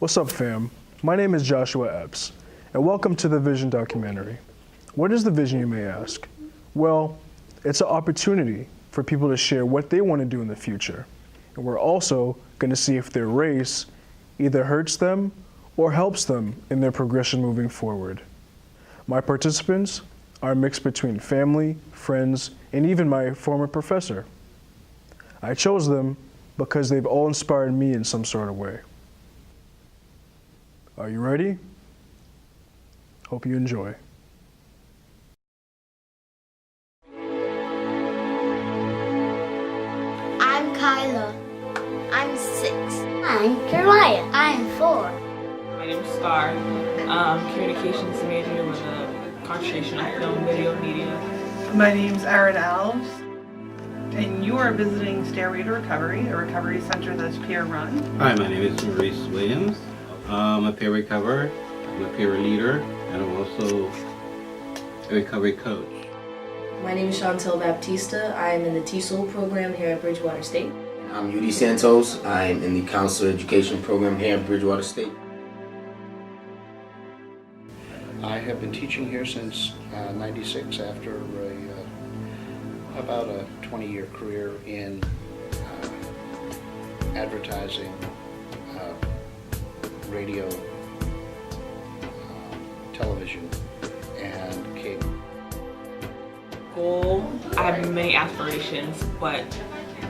What's up, fam? My name is Joshua Epps, and welcome to the Vision documentary. What is the vision, you may ask? Well, it's an opportunity for people to share what they want to do in the future. And we're also going to see if their race either hurts them or helps them in their progression moving forward. My participants are a mix between family, friends, and even my former professor. I chose them because they've all inspired me in some sort of way. Are you ready? Hope you enjoy. I'm Kyla. I'm 6. I'm Jeremiah. I'm 4. My name is Star. Communications major with a concentration in film, video, media. My name's Erin Alves, and you are visiting Stairway to Recovery, a recovery center that's peer-run. Hi, my name is Maurice Williams. I'm a peer recoverer, I'm a peer leader, and I'm also a recovery coach. My name is Chantel Baptista. I am in the TESOL program here at Bridgewater State. I'm UD Santos. I'm in the counselor education program here at Bridgewater State. I have been teaching here since '96 after about a 20-year career in advertising, radio, television, and cable. Goal, I have many aspirations, but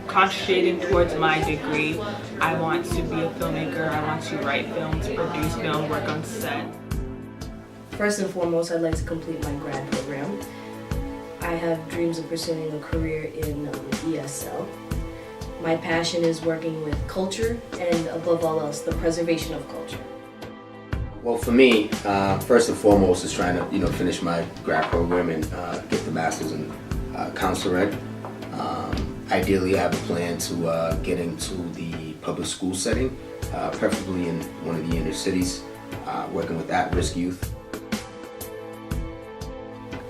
concentrating towards my degree, I want to be a filmmaker, I want to write films, produce film, work on set. First and foremost, I'd like to complete my grad program. I have dreams of pursuing a career in ESL. My passion is working with culture and, above all else, the preservation of culture. Well, for me, first and foremost is trying to finish my grad program and get the master's in counselor ed. Ideally, I have a plan to get into the public school setting, preferably in one of the inner cities, working with at-risk youth.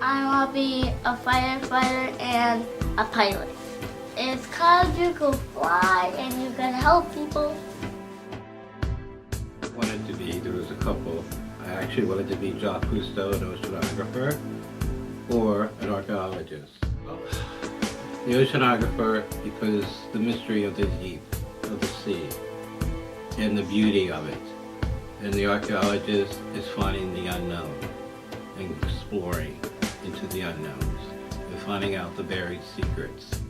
I want to be a firefighter and a pilot. It's because you can fly and you can help people. There was a couple. I actually wanted to be Jacques Cousteau, an oceanographer, or an archaeologist. The oceanographer, because the mystery of the deep, of the sea, and the beauty of it. And the archaeologist is finding the unknown and exploring into the unknowns and finding out the buried secrets.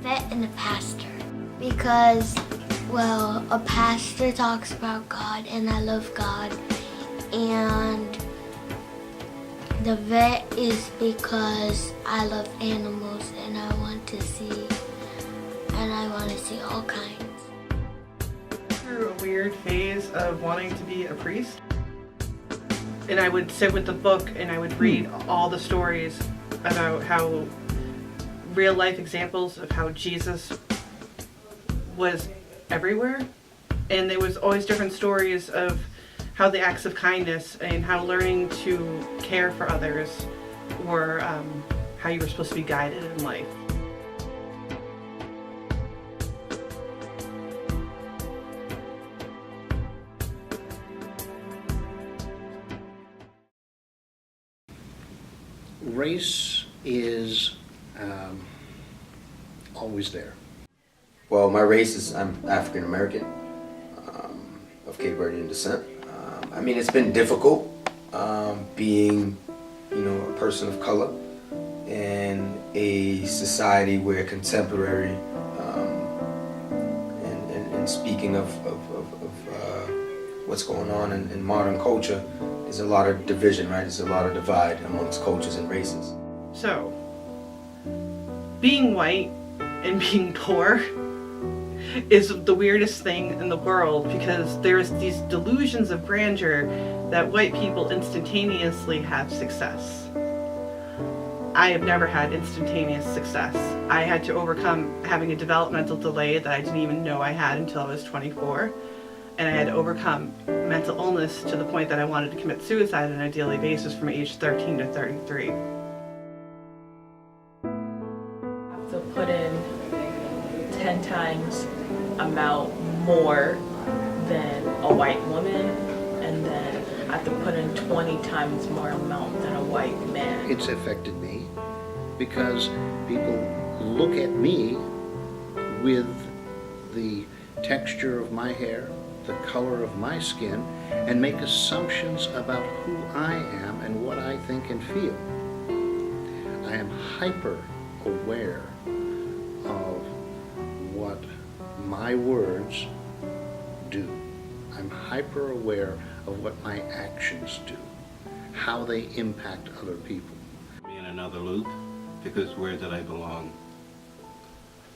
Vet and a pastor. Because, well, a pastor talks about God and I love God. And the vet is because I love animals and I want to see all kinds. Through a weird phase of wanting to be a priest, and I would sit with the book and I would read all the stories about how real life examples of how Jesus was everywhere, and there was always different stories of how the acts of kindness and how learning to care for others were how you were supposed to be guided in life. Race is always there. Well, my race is I'm African American, of Cape Verdean descent. I mean, it's been difficult being, a person of color in a society where contemporary and speaking of what's going on in modern culture, there's a lot of division, right? There's a lot of divide amongst cultures and races. So, being white and being poor is the weirdest thing in the world, because there's these delusions of grandeur that white people instantaneously have success. I have never had instantaneous success. I had to overcome having a developmental delay that I didn't even know I had until I was 24. And I had to overcome mental illness to the point that I wanted to commit suicide on a daily basis from age 13 to 33. To put in 10 times amount more than a white woman, and then I have to put in 20 times more amount than a white man. It's affected me because people look at me with the texture of my hair, the color of my skin, and make assumptions about who I am and what I think and feel. I am hyper aware of what my words do. I'm hyper aware of what my actions do, how they impact other people. Be in another loop, because where did I belong?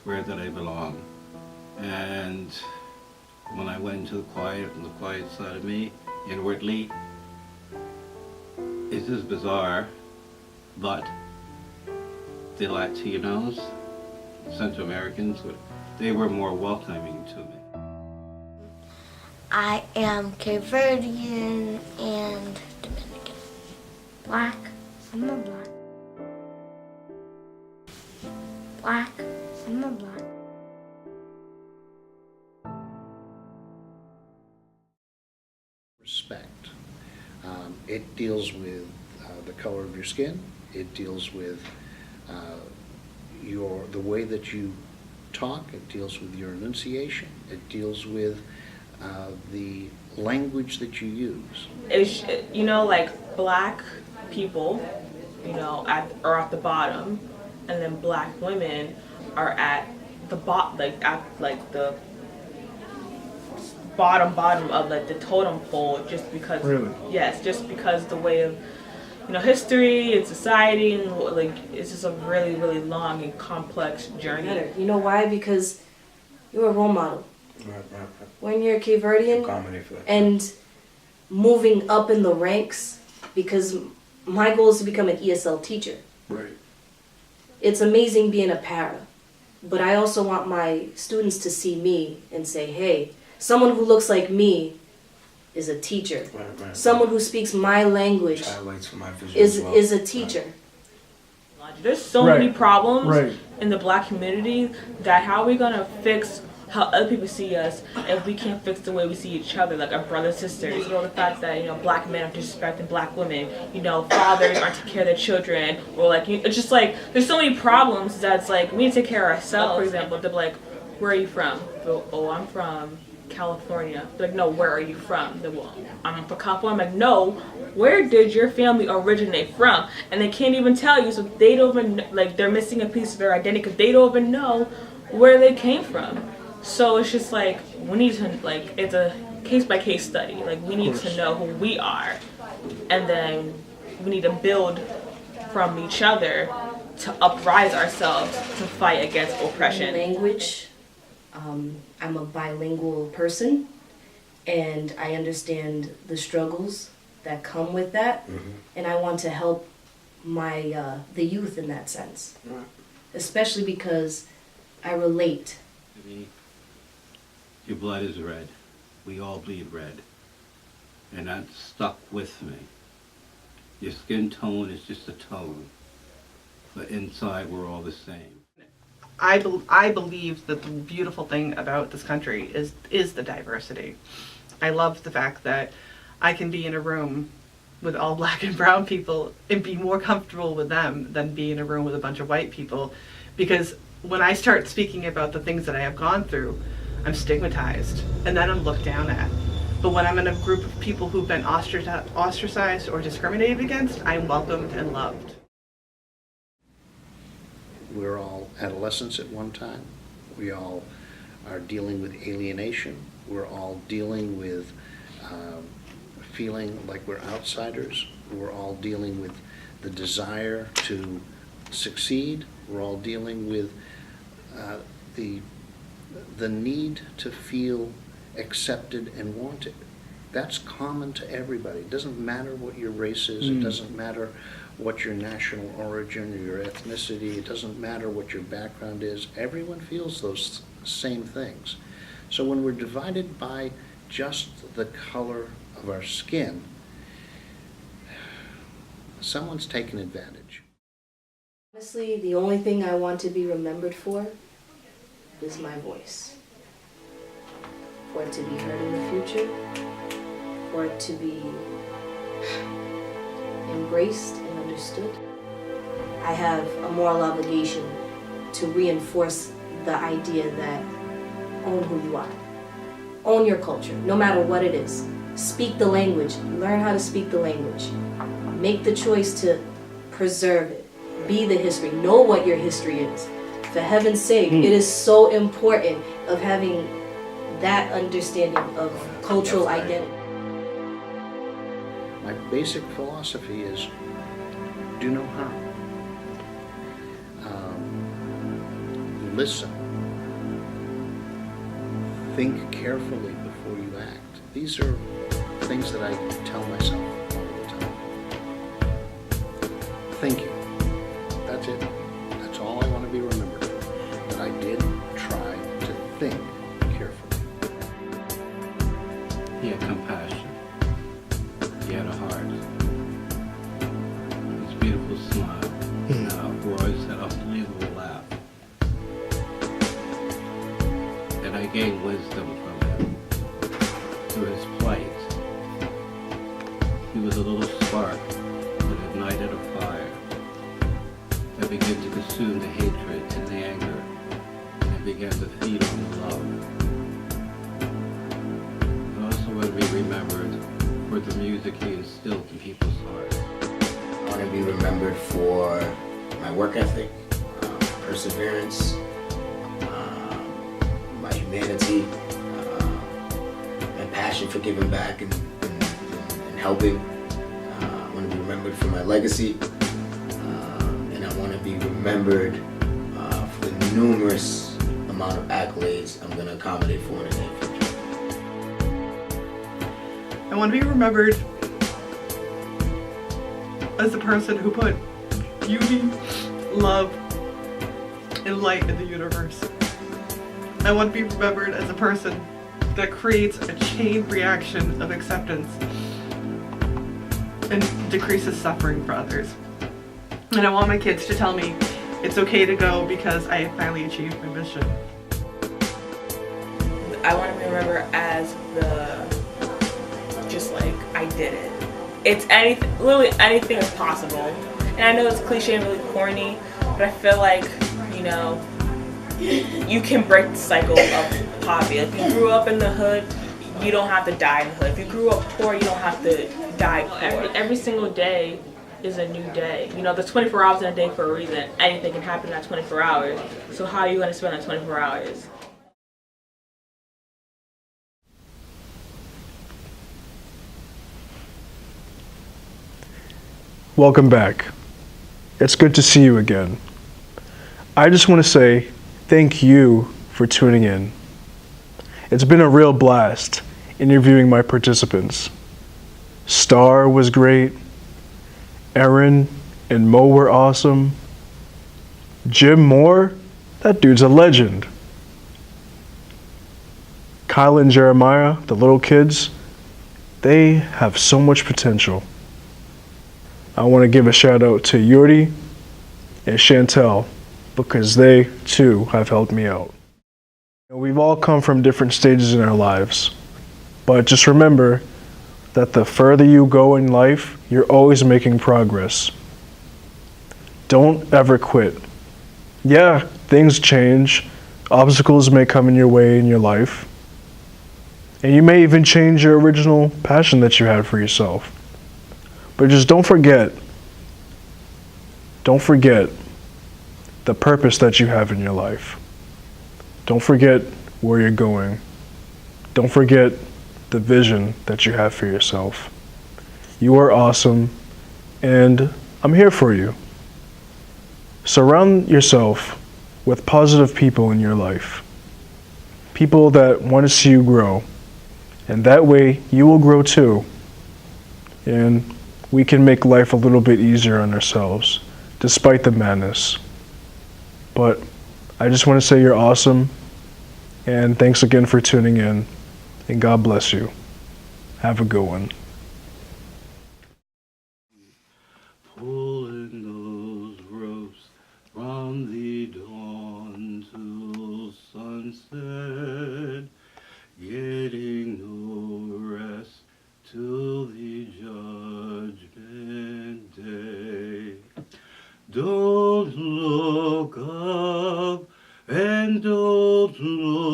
Where did I belong? And when I went into the quiet side of me, inwardly, it's just bizarre, but the Latinos, Central Americans, they were more welcoming to me. I am Cape Verdean and Dominican. Black. I'm a black. Black. I'm a black. Respect. It deals with the color of your skin. It deals with the way that you talk. It deals with your enunciation. It deals with the language that you use. It's, you know, like black people, you know, are at the bottom, and then black women are at the the bottom of like the totem pole, just because. Really? Yes, just because the way of, you know, history and society, and like it's just a really, really long and complex journey. You know why? Because you're a role model. When you're Cape Verdean and moving up in the ranks, because my goal is to become an ESL teacher. Right. It's amazing being a para, but I also want my students to see me and say, hey, someone who looks like me is a teacher. Someone who speaks my language is a teacher. There's so many problems in the black community that how are we gonna fix how other people see us if we can't fix the way we see each other, like our brothers and sisters. You know, the fact that, you know, black men are disrespecting black women, you know, fathers aren't taking care of their children, or like, it's just like, there's so many problems that's like, we need to take care of ourselves. For example, they're like, where are you from? Oh, I'm from California. They're like, no, where are you from? They're, well, I'm from California. I'm like, no, where did your family originate from? And they can't even tell you, so they don't even, like, they're missing a piece of their identity because they don't even know where they came from. So it's just like, we need to, like, it's a case-by-case study. Like, we need to know who we are, and then we need to build from each other to uprise ourselves to fight against oppression. Language. I'm a bilingual person, and I understand the struggles that come with that, and I want to help my the youth in that sense, especially because I relate. Your blood is red. We all bleed red. And that stuck with me. Your skin tone is just a tone, but inside we're all the same. I believe that the beautiful thing about this country is the diversity. I love the fact that I can be in a room with all black and brown people and be more comfortable with them than be in a room with a bunch of white people, because when I start speaking about the things that I have gone through, I'm stigmatized and then I'm looked down at. But when I'm in a group of people who've been ostracized or discriminated against, I'm welcomed and loved. We're all adolescents at one time. We all are dealing with alienation. We're all dealing with feeling like we're outsiders. We're all dealing with the desire to succeed. We're all dealing with the need to feel accepted and wanted. That's common to everybody. It doesn't matter what your race is. It doesn't matter what your national origin or your ethnicity. It doesn't matter what your background is. Everyone feels those same things. So when we're divided by just the color of our skin, someone's taken advantage. Honestly, the only thing I want to be remembered for is my voice. For for it to be heard in the future, for it to be embraced and understood. I have a moral obligation to reinforce the idea that own who you are. Own your culture, no matter what it is. Speak the language. Learn how to speak the language. Make the choice to preserve it. Be the history. Know what your history is. For heaven's sake, it is so important of having that understanding of cultural identity. My basic philosophy is do no harm. Listen. Think carefully before you act. These are things that I tell myself all the time. Thinking. That's it. That's all I want to be remembered. That I did try to think carefully. He had compassion. He had a heart. His beautiful smile. Who always had an unbelievable laugh. And I gained wisdom from him through his plight. He was a little spark that ignited a fire that began to consume the hatred and the anger and began to feed on the love. I also want to be remembered for the music he instilled in people's hearts. I want to be remembered for my work ethic, perseverance, my humanity, my passion for giving back and helping. I want to be remembered for my legacy, and I want to be remembered for the numerous amount of accolades I'm going to accommodate for in the near future. I want to be remembered as the person who put beauty, love, and light in the universe. I want to be remembered as a person that creates a chain reaction of acceptance and decreases suffering for others. And I want my kids to tell me it's okay to go because I have finally achieved my mission. I want to be remembered as just like, I did it. It's anything, literally anything is possible. And I know it's cliche and really corny, but I feel like, you know, you can break the cycle of poverty. If you grew up in the hood, you don't have to die in the hood. If you grew up poor, you don't have to die poor. Every single day is a new day. You know, there's 24 hours in a day for a reason. Anything can happen in that 24 hours. So how are you going to spend that 24 hours? Welcome back. It's good to see you again. I just want to say thank you for tuning in. It's been a real blast interviewing my participants. Star was great. Erin and Mo were awesome. Jim Moore, that dude's a legend. Kyle and Jeremiah, the little kids, they have so much potential. I want to give a shout out to Yuri and Chantel because they too have helped me out. We've all come from different stages in our lives, but just remember that the further you go in life, you're always making progress. Don't ever quit. Yeah, things change. Obstacles may come in your way in your life. And you may even change your original passion that you had for yourself. But just don't forget the purpose that you have in your life. Don't forget where you're going. Don't forget the vision that you have for yourself. You are awesome, and I'm here for you. Surround yourself with positive people in your life. People that want to see you grow. And that way, you will grow too. And we can make life a little bit easier on ourselves, despite the madness. But I just want to say you're awesome, and thanks again for tuning in, and God bless you. Have a good one. Pulling those ropes from the dawn till sunset, getting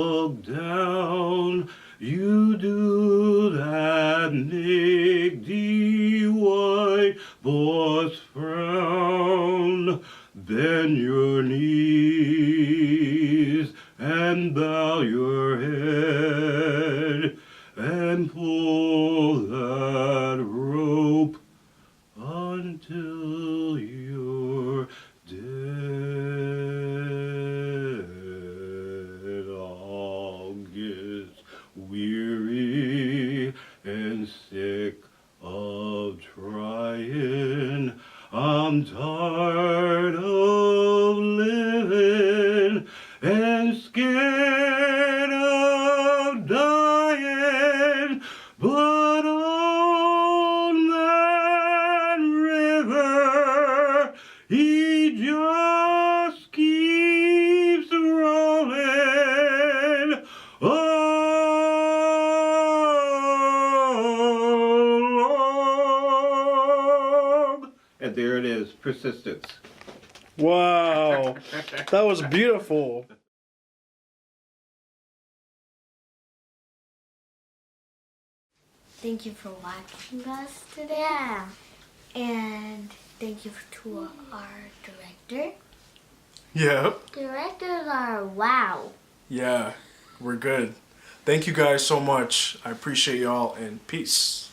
look down, you do that make the white boss frown. Bend your knees and bow your head and pull that rope until you're dead. August, weary and sick of trying, I'm tired of living and scared of dying, but on that river he just keeps rolling along. And there it is, persistence. Wow, that was beautiful. Thank you for watching us today. Yeah. And thank you to our director. Yep. Directors are wow. Yeah, we're good. Thank you guys so much. I appreciate y'all and peace.